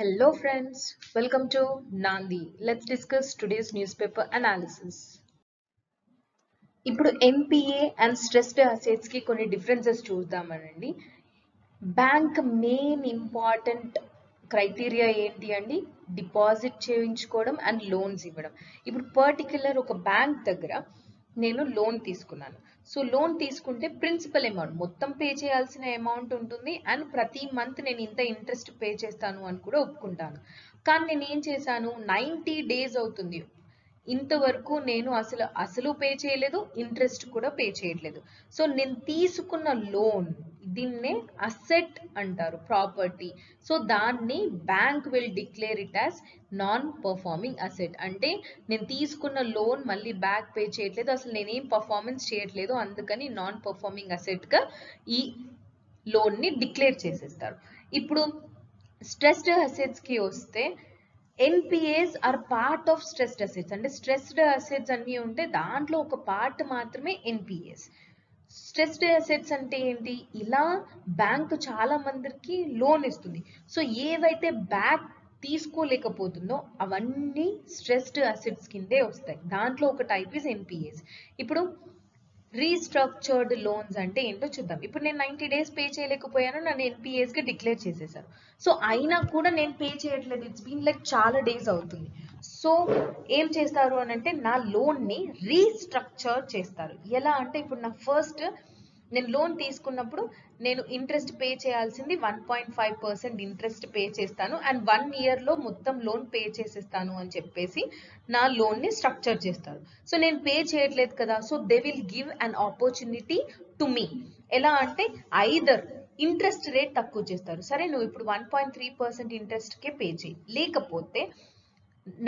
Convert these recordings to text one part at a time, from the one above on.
Hello friends, welcome to Nandi. Let's discuss today's newspaper analysis. ఇప్పుడు NPA and stressed assets కి కొన్ని differences చూద్దామనండి. Bank main important criteria ఏంటి అండి? Deposit చేయించుకోవడం అండ్ లోన్స్ ఇవ్వడం. ఇప్పుడు పర్టిక్యులర్ ఒక బ్యాంక్ దగ్గర నేను లోన్ తీసుకున్నాను. సో లోన్ తీసుకుంటే ప్రిన్సిపల్ అమౌంట్ మొత్తం పే చేయాల్సిన అమౌంట్ ఉంటుంది అండ్ ప్రతి మంత్ నేను ఇంత ఇంట్రెస్ట్ పే చేస్తాను అని కూడా ఒప్పుకుంటాను. కానీ నేను ఏం చేశాను, 90 days అవుతుంది, ఇంతవరకు నేను అసలు పే చేయలేదు, ఇంట్రెస్ట్ కూడా పే చేయట్లేదు. సో నేను తీసుకున్న లోన్, దీన్నే అసెట్ అంటారు, ప్రాపర్టీ. సో దాన్ని bank will declare it as non performing asset. అంటే నేను తీసుకున్న లోన్ మళ్ళీ బ్యాక్ పే చేయట్లేదు, అసలు నేనేం పర్ఫార్మెన్స్ చేయట్లేదు, అందుకని నాన్ పర్ఫార్మింగ్ అసెట్గా ఈ లోన్ని డిక్లేర్ చేసేస్తారు. ఇప్పుడు స్ట్రెస్డ్ అసెట్స్కి వస్తే NPAs are part of stressed assets. అంటే స్ట్రెస్డ్ అసెట్స్ అన్నీ ఉంటే దాంట్లో ఒక పార్ట్ మాత్రమే ఎన్పిఏస్. స్ట్రెస్డ్ అసెట్స్ అంటే ఏంటి? ఇలా బ్యాంకు చాలా మందికి లోన్ ఇస్తుంది. సో ఏవైతే బ్యాక్ తీసుకోలేకపోతుందో అవన్నీ స్ట్రెస్డ్ అసెట్స్ కిందే వస్తాయి. దాంట్లో ఒక టైప్ ఇస్ ఎన్పిఏస్. ఇప్పుడు రీస్ట్రక్చర్డ్ లోన్స్ అంటే ఏంటో చూద్దాం. ఇప్పుడు నేను 90 days పే చేయలేకపోయాను, నన్ను ఎన్పిఏస్ గా డిక్లేర్ చేసేసారు. సో అయినా కూడా నేను పే చేయట్లేదు, ఇట్స్ బీన్ లైక్ చాలా డేస్ అవుతుంది. సో ఏం చేస్తారు అని అంటే నా లోన్ ని రీస్ట్రక్చర్ చేస్తారు. ఎలా అంటే ఇప్పుడు నా ఫస్ట్ నేను లోన్ తీసుకున్నప్పుడు నేను ఇంట్రెస్ట్ పే చేయాల్సింది 1.5% ఇంట్రెస్ట్ పే చేస్తాను అండ్ 1 year లో మొత్తం లోన్ పే చేసేస్తాను అని చెప్పేసి నా లోన్ ని స్ట్రక్చర్ చేస్తారు. సో నేను పే చేయట్లేదు కదా, so they will give an opportunity to me. ఎలా అంటే ఐదర్ ఇంట్రెస్ట్ రేట్ తక్కువ చేస్తారు, సరే నువ్వు ఇప్పుడు 1.3% ఇంట్రెస్ట్కే పే చేయి, లేకపోతే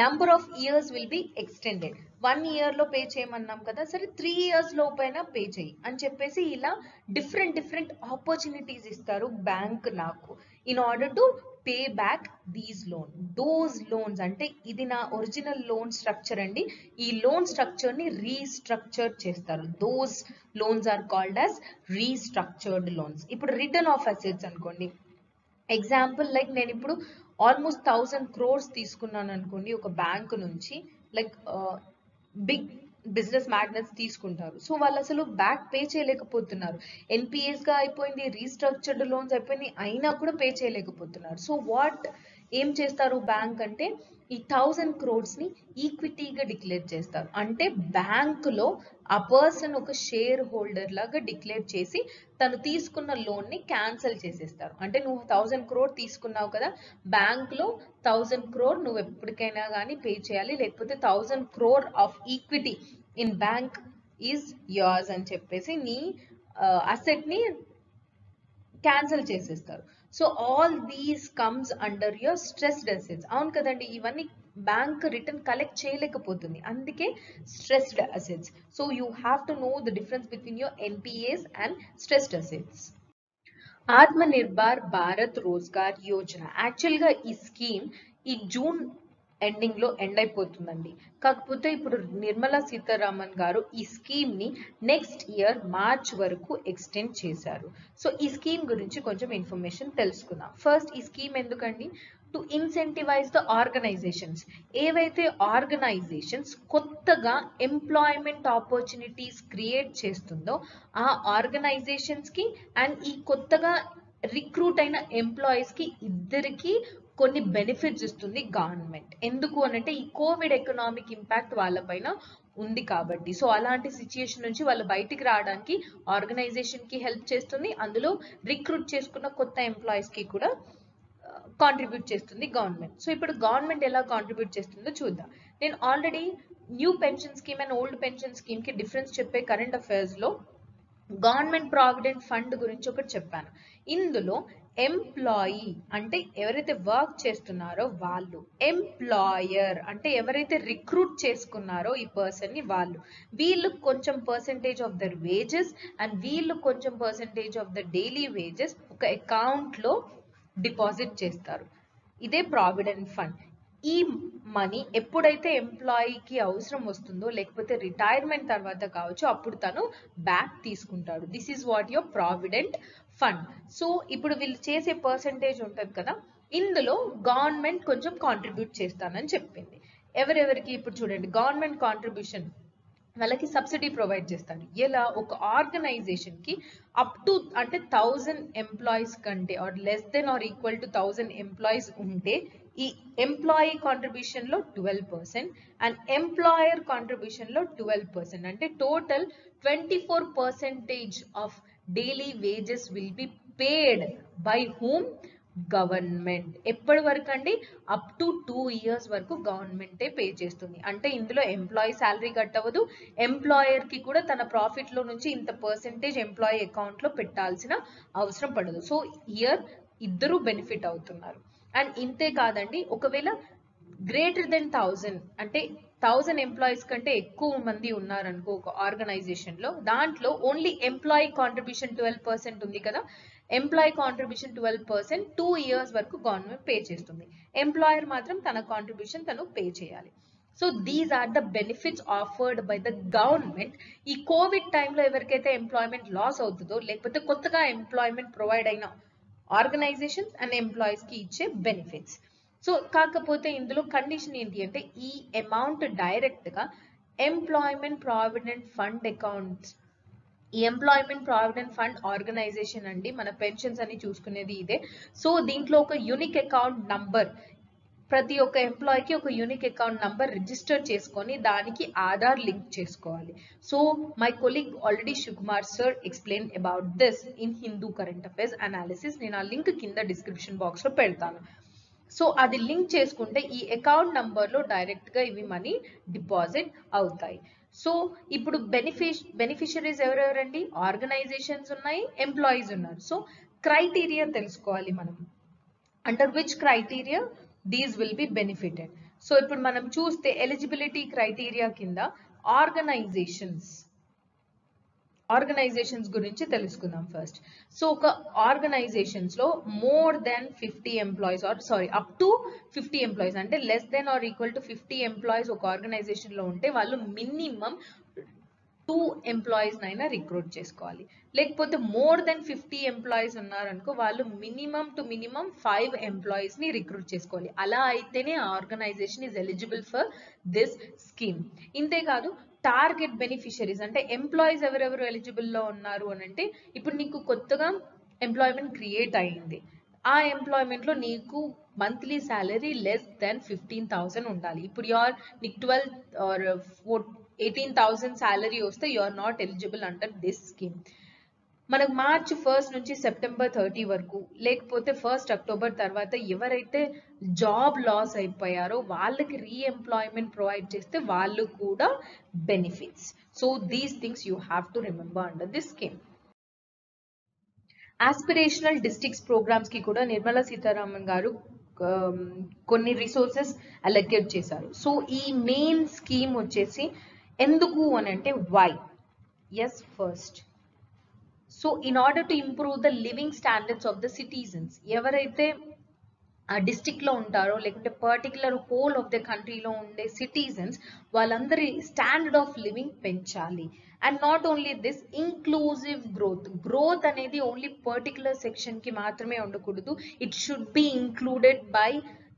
number of years will be extended. 1 year లో పే చేయమన్నాం కదా, సరే 3 years లోపైనా పే చేయి అని చెప్పేసి ఇలా డిఫరెంట్ ఆపర్చునిటీస్ ఇస్తారు బ్యాంక్ నాకు, in order to pay back these loan. Those loans అంటే ఇది నా ఒరిజినల్ లోన్ స్ట్రక్చర్ అండి, ఈ లోన్ స్ట్రక్చర్ ని రీస్ట్రక్చర్ చేస్తారు. Those loans are called as restructured loans. ఇప్పుడు రిటర్న్ ఆఫ్ అసెట్స్ అనుకోండి, ఎగ్జాంపుల్ లైక్ నేను ఇప్పుడు ఆల్మోస్ట్ 1000 crores తీసుకున్నాను అనుకోండి ఒక బ్యాంక్ నుంచి. లైక్ బిగ్ బిజినెస్ మ్యాగ్నెట్స్ తీసుకుంటారు, సో వాళ్ళు అసలు బ్యాక్ పే చేయలేకపోతున్నారు, ఎన్పిఎస్ గా అయిపోయింది, రీస్ట్రక్చర్డ్ లోన్స్ అయిపోయింది, అయినా కూడా పే చేయలేకపోతున్నారు. సో వాట్ ఏం చేస్తారు బ్యాంక్ అంటే ఈ 1000 crores ని ఈక్విటీగా డిక్లేర్ చేస్తారు. అంటే బ్యాంక్ లో ఆ పర్సన్ ఒక షేర్ హోల్డర్ లాగా డిక్లేర్ చేసి తను తీసుకున్న లోన్ ని క్యాన్సిల్ చేసేస్తారు. అంటే నువ్వు 1000 crore తీసుకున్నావు కదా, బ్యాంక్ లో 1000 crore నువ్వు ఎప్పటికైనా కానీ పే చేయాలి, లేకపోతే 1000 crore of equity in bank is yours అని చెప్పేసి నీ అసెట్ ని క్యాన్సిల్ చేసేస్తారు. So all these comes under your stressed assets. అవును కదండి, ఇవన్నీ బ్యాంక్ రిటర్న్ కలెక్ట్ చేయలేకపోతుంది, అందుకే stressed assets. So you have to know the difference between your NPAs and stressed assets. Atmanirbhar Bharat Rozgar Yojana, యాక్చువల్గా ఈ స్కీమ్ ఈ జూన్ ఎండింగ్ లో ఎండ్ అయిపోతుందండి. కాకపోతే ఇప్పుడు నిర్మలా సీతారామన్ గారు ఈ స్కీమ్ ని నెక్స్ట్ ఇయర్ మార్చ్ వరకు ఎక్స్టెండ్ చేశారు. సో ఈ స్కీమ్ గురించి కొంచెం ఇన్ఫర్మేషన్ తెలుసుకుందాం. ఫస్ట్ ఈ స్కీమ్ ఎందుకండి? To incentivise the organisations. ఏవైతే ఆర్గనైజేషన్స్ కొత్తగా ఎంప్లాయ్మెంట్ ఆపర్చునిటీస్ క్రియేట్ చేస్తుందో ఆ ఆర్గనైజేషన్స్ కి అండ్ ఈ కొత్తగా రిక్రూట్ అయిన ఎంప్లాయీస్ కి ఇద్దరికి కొన్ని బెనిఫిట్స్ ఇస్తుంది గవర్నమెంట్. ఎందుకు అనంటే ఈ కోవిడ్ ఎకనామిక్ ఇంపాక్ట్ వాళ్ళపైన ఉంది కాబట్టి. సో అలాంటి సిచ్యుయేషన్ నుంచి వాళ్ళు బయటికి రావడానికి ఆర్గనైజేషన్ కి హెల్ప్ చేస్తుంది, అందులో రిక్రూట్ చేసుకున్న కొత్త ఎంప్లాయీస్ కి కూడా కాంట్రిబ్యూట్ చేస్తుంది గవర్నమెంట్. సో ఇప్పుడు గవర్నమెంట్ ఎలా కాంట్రిబ్యూట్ చేస్తుందో చూద్దాం. నేను already knew pension scheme and old pension scheme కి డిఫరెన్స్ చెప్పే కరెంట్ అఫైర్స్ లో గవర్నమెంట్ ప్రావిడెంట్ ఫండ్ గురించి ఒకటి చెప్పాను. ఇందులో ఎంప్లాయీ అంటే ఎవరైతే వర్క్ చేస్తున్నారో వాళ్ళు, ఎంప్లాయర్ అంటే ఎవరైతే రిక్రూట్ చేసుకున్నారో ఈ పర్సన్ ని వాళ్ళు, వీళ్ళు కొంచెం percentage of their wages and వీళ్ళు కొంచెం percentage of the daily wages ఒక అకౌంట్ లో డిపాజిట్ చేస్తారు. ఇదే ప్రావిడెంట్ ఫండ్. ఈ మనీ ఎప్పుడైతే ఎంప్లాయీకి అవసరం వస్తుందో లేకపోతే రిటైర్మెంట్ తర్వాత కావచ్చు అప్పుడు తను బ్యాక్ తీసుకుంటాడు. This is what your provident fund. So ఇప్పుడు వీళ్ళు చేసే పర్సెంటేజ్ ఉంటుంది కదా, ఇందులో గవర్నమెంట్ కొంచెం కాంట్రిబ్యూట్ చేస్తానని చెప్పింది. ఎవరెవరికి? ఇప్పుడు చూడండి, గవర్నమెంట్ కాంట్రిబ్యూషన్ వాళ్ళకి సబ్సిడీ ప్రొవైడ్ చేస్తారు. ఎలా? ఒక ఆర్గనైజేషన్ కి అప్ టు అంటే 1000 ఎంప్లాయీస్ కంటే or less than or equal to 1000 employees ఉంటే ఈ ఎంప్లాయీ కాంట్రిబ్యూషన్ లో 12% అండ్ ఎంప్లాయర్ కాంట్రిబ్యూషన్ లో 12%, అంటే total 24% of daily wages will be paid by whom? Government. ఎప్పటి వరకు అండి? అప్ టు 2 years వరకు గవర్నమెంటే పే చేస్తుంది. అంటే ఇందులో ఎంప్లాయీ శాలరీ కట్ అవ్వదు, ఎంప్లాయర్ కి కూడా తన ప్రాఫిట్ లో నుంచి ఇంత పర్సెంటేజ్ ఎంప్లాయీ అకౌంట్ లో పెట్టాల్సిన అవసరం పడదు. సో ఇయర్ ఇద్దరు బెనిఫిట్ అవుతున్నారు. అండ్ ఇంతే కాదండి, ఒకవేళ గ్రేటర్ దెన్ 1000 అంటే 1000 ఎంప్లాయీస్ కంటే ఎక్కువ మంది ఉన్నారనుకో ఒక ఆర్గనైజేషన్ లో, దాంట్లో ఓన్లీ ఎంప్లాయీ కాంట్రిబ్యూషన్ 12% ఉంది కదా, ఎంప్లాయీ కాంట్రిబ్యూషన్ 12% 2 years వరకు గవర్నమెంట్ పే చేస్తుంది. ఎంప్లాయర్ మాత్రం తన కాంట్రిబ్యూషన్ తను పే చేయాలి. So these are the benefits afforded by the government. ఈ కోవిడ్ టైంలో ఎవరికైతే ఎంప్లాయ్మెంట్ లాస్ అవుతుందో, లేకపోతే కొత్తగా ఎంప్లాయ్మెంట్ ప్రొవైడ్ అయిన ఆర్గనైజేషన్స్ అండ్ ఎంప్లాయీస్ కి ఇచ్చే బెనిఫిట్స్. సో కాకపోతే ఇందులో కండిషన్ ఏంటి అంటే, ఈ అమౌంట్ డైరెక్ట్ గా ఎంప్లాయ్మెంట్ ప్రావిడెంట్ ఫండ్ అకౌంట్స్, ఈ ఎంప్లాయ్మెంట్ ప్రావిడెంట్ ఫండ్ ఆర్గనైజేషన్ అండి, మన పెన్షన్స్ అని చూసుకునేది ఇదే. సో దీంట్లో ఒక యూనిక్ అకౌంట్ నంబర్, ప్రతి ఒక్క ఎంప్లాయీకి ఒక యూనిక్ అకౌంట్ నంబర్ రిజిస్టర్ చేసుకొని దానికి ఆధార్ లింక్ చేసుకోవాలి. So my colleague already Shivakumar sir explain about this in Hindu current affairs analysis. నేను ఆ లింక్ కింద డిస్క్రిప్షన్ బాక్స్ లో పెడతాను. సో అది లింక్ చేసుకుంటే ఈ అకౌంట్ నంబర్ లో డైరెక్ట్ గా ఇవి మనీ డిపాజిట్ అవుతాయి. సో ఇప్పుడు బెనిఫిషరీస్ ఎవరెవరండి? ఆర్గనైజేషన్స్ ఉన్నాయి, ఎంప్లాయీస్ ఉన్నారు. సో క్రైటీరియా తెలుసుకోవాలి మనం. Under which criteria these will be benefited. So ఇప్పుడు మనం చూస్తే ఎలిజిబిలిటీ క్రైటీరియా కింద ఆర్గనైజేషన్స్ గురించి తెలుసుకుందాం ఫస్ట్. సో ఒక ఆర్గనైజేషన్స్ లో more than 50 employees or up to 50 employees, అంటే less than or equal to 50 employees ఒక ఆర్గనైజేషన్ లో ఉంటే వాళ్ళు మినిమం 2 ఎంప్లాయీస్ నైనా రిక్రూట్ చేసుకోవాలి. లేకపోతే మోర్ దెన్ 50 ఎంప్లాయీస్ ఉన్నారనుకో, వాళ్ళు మినిమం టు మినిమం 5 ఎంప్లాయీస్ ని రిక్రూట్ చేసుకోవాలి. అలా అయితేనే organisation is eligible for this scheme. ఇంతేకాదు టార్గెట్ బెనిఫిషరీస్, అంటే ఎంప్లాయీస్ ఎవరెవరు ఎలిజిబుల్ లో ఉన్నారు అని అంటే, ఇప్పుడు నీకు కొత్తగా ఎంప్లాయ్మెంట్ క్రియేట్ అయ్యింది, ఆ ఎంప్లాయ్మెంట్ లో నీకు మంత్లీ శాలరీ లెస్ దెన్ 15,000 ఉండాలి. ఇప్పుడు నీకు 12 ఆర్ 18,000 శాలరీ వస్తే you are not eligible under this scheme. మనకు మార్చ్ 1 నుంచి సెప్టెంబర్ 30 వరకు, లేకపోతే 1 అక్టోబర్ తర్వాత ఎవరైతే జాబ్ లాస్ అయిపోయారో వాళ్ళకి రీఎంప్లాయ్మెంట్ ప్రొవైడ్ చేస్తే వాళ్ళు కూడా benefits. So these things you have to remember under this scheme. Aspirational districts programmes కి కూడా నిర్మలా సీతారామన్ గారు కొన్ని రిసోర్సెస్ అలొకేట్ చేశారు. సో ఈ మెయిన్ స్కీమ్ వచ్చేసి ఎందుకు అని అంటే why? Yes, first, so in order to improve the living standards of the citizens, ఎవరైతే ఆ డిస్ట్రిక్ట్ లో ఉంటారో లేకుంటే పర్టికులర్ హోల్ ఆఫ్ ద కంట్రీలో ఉండే సిటిజన్స్, వాళ్ళందరి స్టాండర్డ్ ఆఫ్ లివింగ్ పెంచాలి. And not only this, inclusive growth అనేది ఓన్లీ పర్టికులర్ సెక్షన్ కి మాత్రమే ఉండకూడదు, it should be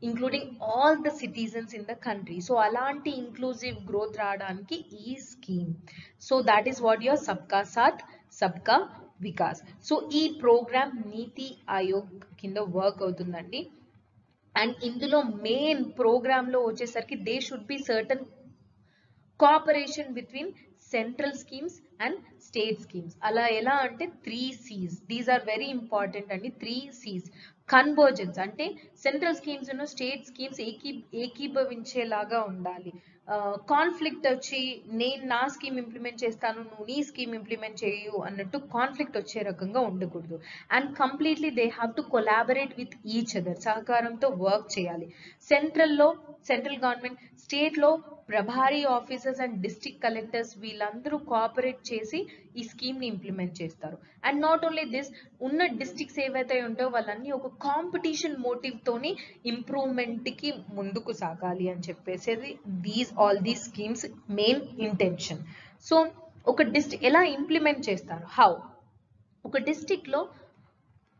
including all the citizens in the country. So అలాంటి ఇంక్లూజివ్ గ్రోత్ రావడానికి ఈ scheme. So that is what your సబ్కా సాత్ సబ్కా వికాస్. సో ఈ ప్రోగ్రామ్ నీతి ఆయోగ్ కింద వర్క్ అవుతుందండి. అండ్ ఇందులో మెయిన్ ప్రోగ్రామ్ లో వచ్చేసరికి they should be certain cooperation between central schemes and state schemes. అలా ఎలా అంటే 3 C's, these are very important అండి. 3 C's కన్వర్జెన్స్, అంటే సెంట్రల్ స్కీమ్స్ ఉన్న స్టేట్ స్కీమ్స్ ఏకీభవించేలాగా ఉండాలి. కాన్ఫ్లిక్ట్ వచ్చి నేను నా స్కీమ్ ఇంప్లిమెంట్ చేస్తాను, నువ్వు నీ స్కీమ్ ఇంప్లిమెంట్ చేయు అన్నట్టు కాన్ఫ్లిక్ట్ వచ్చే రకంగా ఉండకూడదు. And completely they have to collaborate with each other, సహకారంతో వర్క్ చేయాలి. సెంట్రల్ గవర్నమెంట్, స్టేట్ లో ప్రభారీ ఆఫీసర్స్ అండ్ డిస్ట్రిక్ట్ కలెక్టర్స్ వీళ్ళందరూ కోఆపరేట్ చేసి ఈ స్కీమ్ ని ఇంప్లిమెంట్ చేస్తారు. అండ్ నాట్ ఓన్లీ దిస్, ఉన్న డిస్ట్రిక్ట్స్ ఏవైతే ఉంటాయో వాళ్ళన్నీ ఒక కాంపిటీషన్ మోటివ్ తోని ఇంప్రూవ్మెంట్ కి ముందుకు సాగాలి అని చెప్పేసి all these schemes main intention. So ఒక డిస్ట్రిక్ట్ ఎలా ఇంప్లిమెంట్ చేస్తారు, హౌ? ఒక డిస్ట్రిక్ట్ లో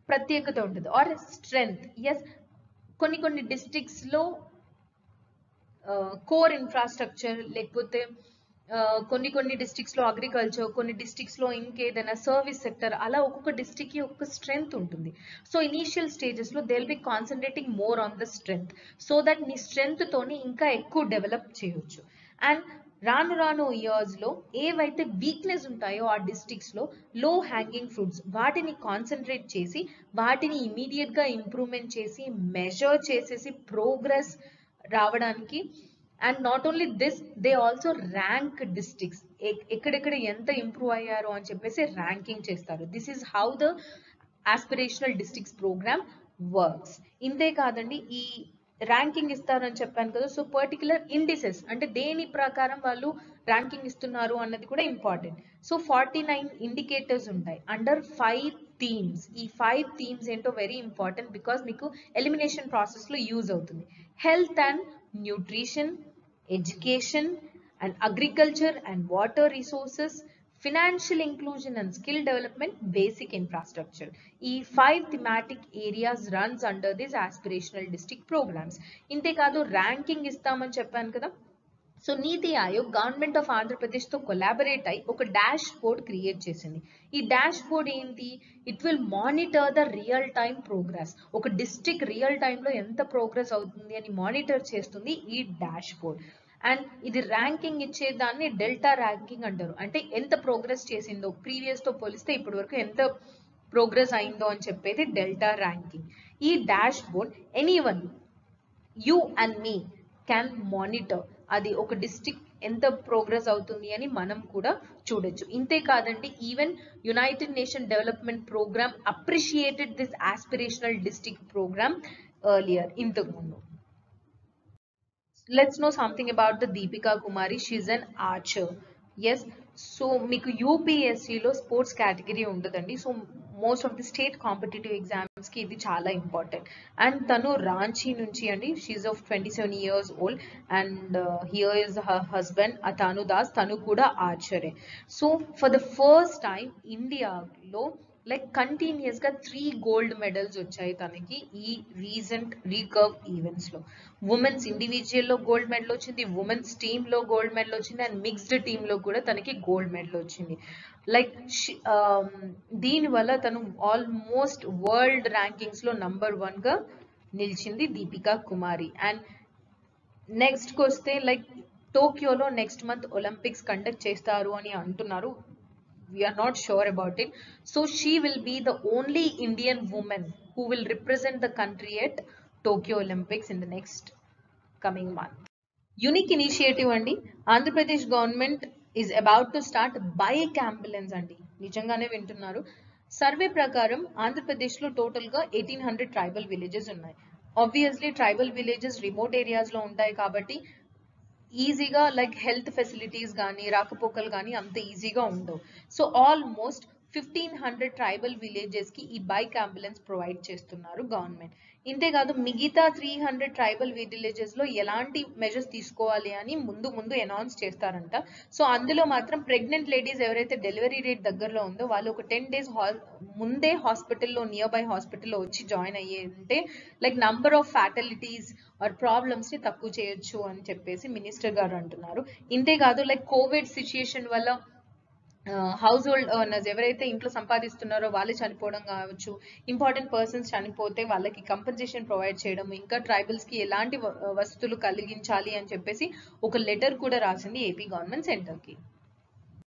ప్రత్యేకత ఉంటుంది ఆర్ స్ట్రెంగ్త్. ఎస్, కొన్ని డిస్ట్రిక్ట్స్ లో కోర్ ఇన్ఫ్రాస్ట్రక్చర్ లేకపోతే కొన్ని డిస్ట్రిక్ట్స్ లో అగ్రికల్చర్, కొన్ని డిస్ట్రిక్ట్స్ లో ఇంకేదైనా సర్వీస్ సెక్టర్, అలా ఒక్కొక్క డిస్ట్రిక్ట్ కి ఒక్కొక్క స్ట్రెంగ్త్ ఉంటుంది. సో ఇనీషియల్ స్టేజెస్ లో they will be concentrating more on the strength, so that నీ స్ట్రెంగ్త్ తోని ఇంకా ఎక్కువ డెవలప్ చేయొచ్చు. అండ్ రాను ఇయర్స్ లో ఏవైతే వీక్నెస్ ఉంటాయో ఆ డిస్ట్రిక్ట్స్ లో లో హ్యాంగింగ్ ఫ్రూట్స్ వాటిని కాన్సన్ట్రేట్ చేసి వాటిని ఇమీడియట్ గా ఇంప్రూవ్మెంట్ చేసి మెజర్ చేసేసి ప్రోగ్రెస్ రావడానికి. And not only this, they also rank districts, ఎక్కడెక్కడ ఎంత ఇంప్రూవ్ అయ్యారు అని చెప్పేసి ర్యాంకింగ్ చేస్తారు. This is how the aspirational districts programme works. ఇంతే కాదండి, ఈ ర్యాంకింగ్ ఇస్తారు అని చెప్పాను కదా, సో పర్టికులర్ ఇండిసెస్ అంటే దేని ప్రకారం వాళ్ళు ర్యాంకింగ్ ఇస్తున్నారు అన్నది కూడా ఇంపార్టెంట్. సో 49 ఇండికేటర్స్ ఉంటాయి అండర్ 5 థీమ్స్. ఈ 5 థీమ్స్ ఏంటో వెరీ ఇంపార్టెంట్, బికాస్ మీకు ఎలిమినేషన్ ప్రాసెస్ లో యూజ్ అవుతుంది. Health and nutrition, education and agriculture and water resources, financial inclusion and skill development, basic infrastructure. ఈ 5 thematic areas runs under this aspirational district programs. ఇంతే కాదు, ranking ఇస్తామని చెప్పాను కదా, so NITI Aayog government of Andhra Pradesh తో collaborate అయి ఒక డాష్ బోర్డ్ క్రియేట్ చేసింది. ఈ డాష్ బోర్డ్ ఏంటి? It will monitor the real time progress. ఒక డిస్ట్రిక్ట్ రియల్ టైమ్ లో ఎంత ప్రోగ్రెస్ అవుతుంది అని మానిటర్ చేస్తుంది ఈ డాష్ బోర్డ్. అండ్ ఇది ర్యాంకింగ్ ఇచ్చేదాన్ని డెల్టా ర్యాంకింగ్ అంటారు. అంటే ఎంత ప్రోగ్రెస్ చేసిందో ప్రీవియస్ తో పోలిస్తే ఇప్పటి వరకు ఎంత ప్రోగ్రెస్ అయిందో అని చెప్పేది డెల్టా ర్యాంకింగ్. ఈ dash board anyone, you and me can monitor అది ఒక డిస్ట్రిక్ట్ ఎంత ప్రోగ్రెస్ అవుతుంది అని మనం కూడా చూడొచ్చు. ఇంతే కాదండి, even United Nation Development Programme appreciated this aspirational district programme earlier, ఇంతకు ముందు. Let's know something about the Deepika Kumari. She's an archer. Yes, so మీకు యూపీఎస్సీలో స్పోర్ట్స్ కేటగిరీ ఉండదండి. So most of the state competitive exams కి ఇది చాలా important. And తను రాంచీ నుంచి అండి, she's of 27 years old and here is her husband Atanu Das, తను కూడా ఆర్చరే. So for the first time ఇండియాలో లైక్ కంటిన్యూస్ గా 3 గోల్డ్ మెడల్స్ వచ్చాయి తనకి ఈ రీసెంట్ రీకర్వ్ ఈవెంట్స్ లో. ఉమెన్స్ ఇండివిజువల్ లో గోల్డ్ మెడల్ వచ్చింది, ఉమెన్స్ టీమ్ లో గోల్డ్ మెడల్ వచ్చింది, అండ్ మిక్స్డ్ టీమ్ లో కూడా తనకి గోల్డ్ మెడల్ వచ్చింది. లైక్ దీని వల్ల తను ఆల్మోస్ట్ వరల్డ్ ర్యాంకింగ్స్ లో నంబర్ 1 గా నిలిచింది దీపికా కుమారి. అండ్ నెక్స్ట్ కి వస్తే లైక్ టోక్యోలో నెక్స్ట్ మంత్ ఒలింపిక్స్ కండక్ట్ చేస్తారు అని అంటున్నారు. We are not sure about it. So she will be the only Indian woman who will represent the country at Tokyo Olympics in the next coming month. Unique initiative andi, Andhra Pradesh government is about to start bike ambulance andi. Nijangane vintunnaru. Survey prakaram Andhra Pradesh lo total ga 1800 tribal villages unnai. Obviously tribal villages remote areas lo untayi kabatti ఈజీగా like health facilities కానీ రాకపోకలు కానీ అంత ఈజీగా ఉండవు. So almost 1500 tribal villages కి ఈ bike ambulance provide చేస్తున్నారు గవర్నమెంట్. ఇంతేకాదు మిగతా 300 ట్రైబల్ విలేజెస్ లో ఎలాంటి మెజర్స్ తీసుకోవాలి అని ముందు అనౌన్స్ చేస్తారంట. సో అందులో మాత్రం ప్రెగ్నెంట్ లేడీస్ ఎవరైతే డెలివరీ డేట్ దగ్గరలో ఉందో వాళ్ళు ఒక 10 days ముందే హాస్పిటల్లో నియర్ బై హాస్పిటల్లో వచ్చి జాయిన్ అయ్యే ఉంటే like number of fatalities or problems ని తక్కువ చేయొచ్చు అని చెప్పేసి మినిస్టర్ గారు అంటున్నారు. ఇంతేకాదు లైక్ కోవిడ్ సిచ్యుయేషన్ వల్ల హౌస్ హోల్డ్ ఓనర్స్ ఎవరైతే ఇంట్లో సంపాదిస్తున్నారో వాళ్ళు చనిపోవడం కావచ్చు, ఇంపార్టెంట్ పర్సన్స్ చనిపోతే వాళ్ళకి కంపెన్సేషన్ ప్రొవైడ్ చేయడం, ఇంకా ట్రైబల్స్ కి ఎలాంటి వసతులు కలిగించాలి అని చెప్పేసి ఒక లెటర్ కూడా రాసింది ఏపీ గవర్నమెంట్ సెంటర్ కి.